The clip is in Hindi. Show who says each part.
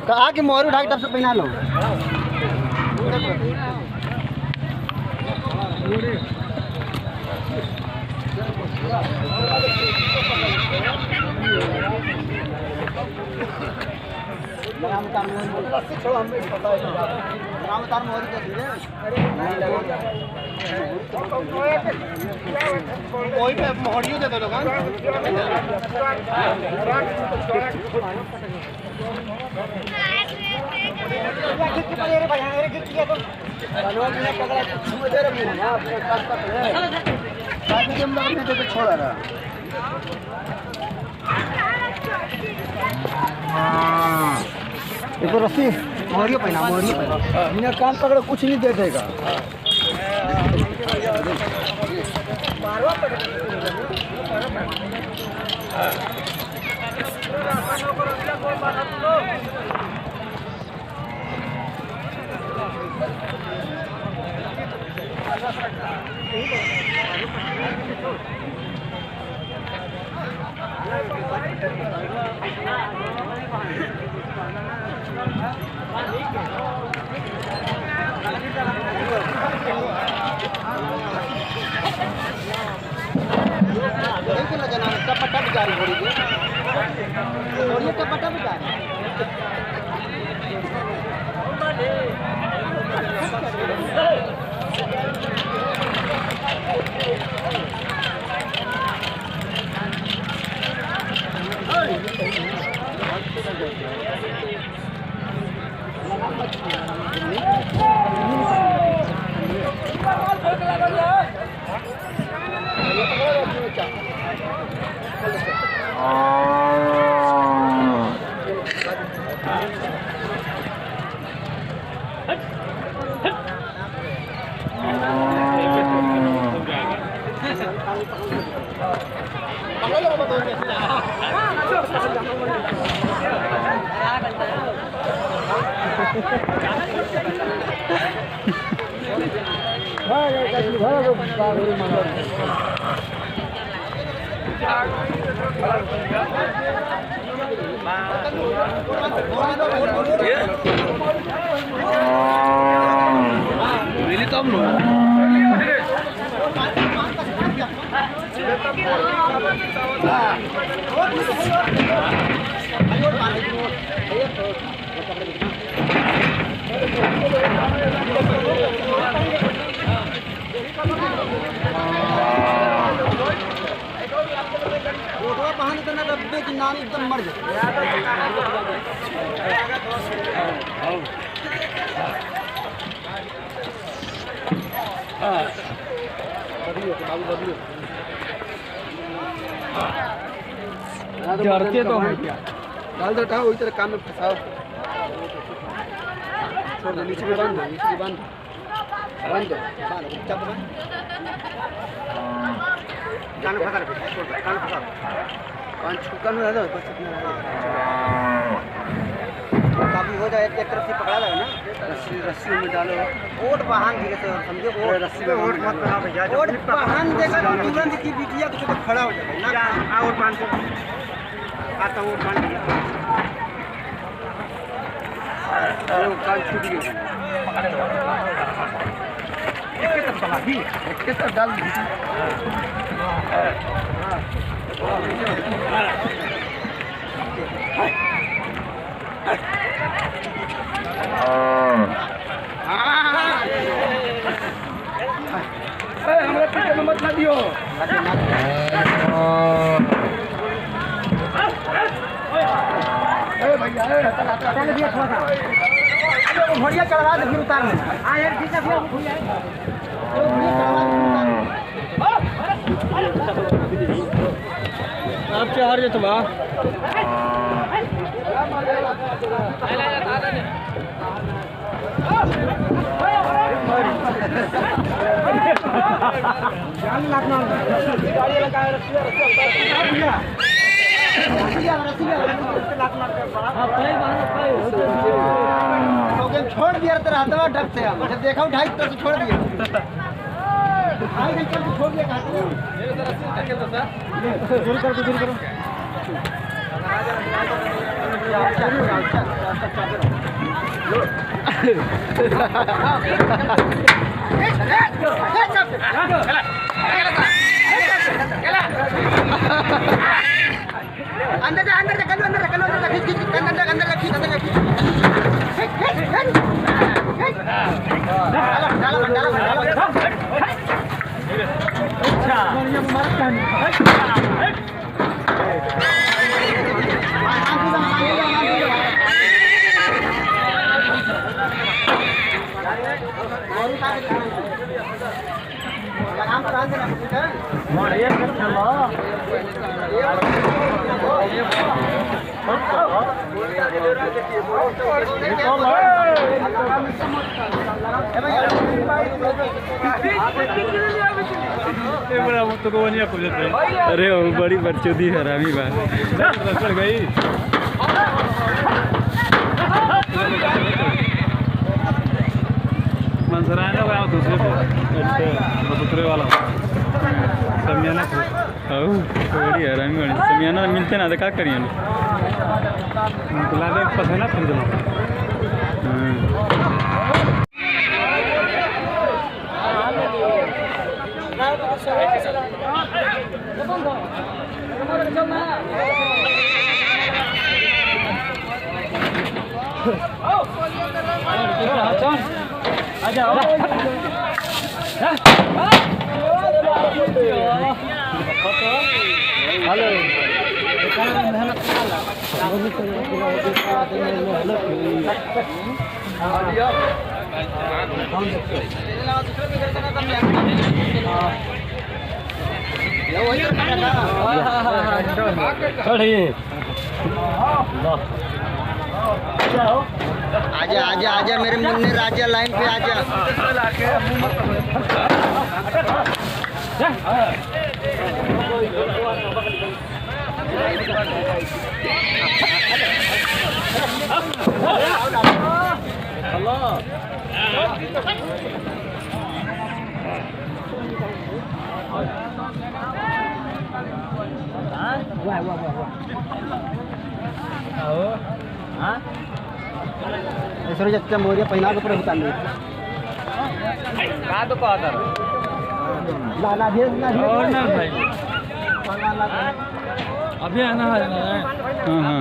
Speaker 1: कहा कि मोहर उठा के तब से पहना लो। मोहरियों दे दो लोग। छोड़ा रहा देखो रस्सी मोहरियों पहना बिना कान पकड़े कुछ नहीं दे देगा। टपटा भी जारी हो रही है और ये टपटा भी जारी डब्बे की नाम एकदम मर जाए। डरते तो हैं क्या? डाल दो उठाओ इधर काम में फंसाओ। छोड़ दो नीचे बंद दो नीचे बंद दो जब बंद कान फंसा रखो छोड़ दो कान फंसा कान छुका नहीं रहता बस इतना काफी हो जाए एक तरफ से पकड़ा लगा ना रस्सी में डालो ओट वाहन धीरे से समझो वो रस्सी में ओट मत बना भैया ओट वाहन देगा तो तुरंत की बिटिया कुछ तो खड़ा हो जाएगा ना और बांध दो आता ओट बांध दिया वो कान छूट गया एक तरफ बना दी एक तरफ डाल दी हमारे पीछे में मत ना दियो भैया दिया थोड़ा सा भैया चढ़वा दे फिर उतार में यार ठीक है भैया आप चार जो तबाह छोड़ दिया रहता ढक से हम जब देखा ढाई तो छोड़ दिया छोड़ दिया अंदर जा अंदर जा अंदर खींच अंदर खींच
Speaker 2: अरे वो बड़ी बरचोदी हरामी बात चल गई। मंसराना वाला दूसरे पे दूसरे वाला समियाना बड़ी हरामी बड़ी समियाना मिलते ना तो क्या करिए बुला दे पता ना फिर आजा आजा आजा मेरे मुन्ने राजा लाइन पे आजा। जब मोरिया पहना के पूरा उतार ले का तो कहता ला ला दे ना भाई अभी आना है। हां हां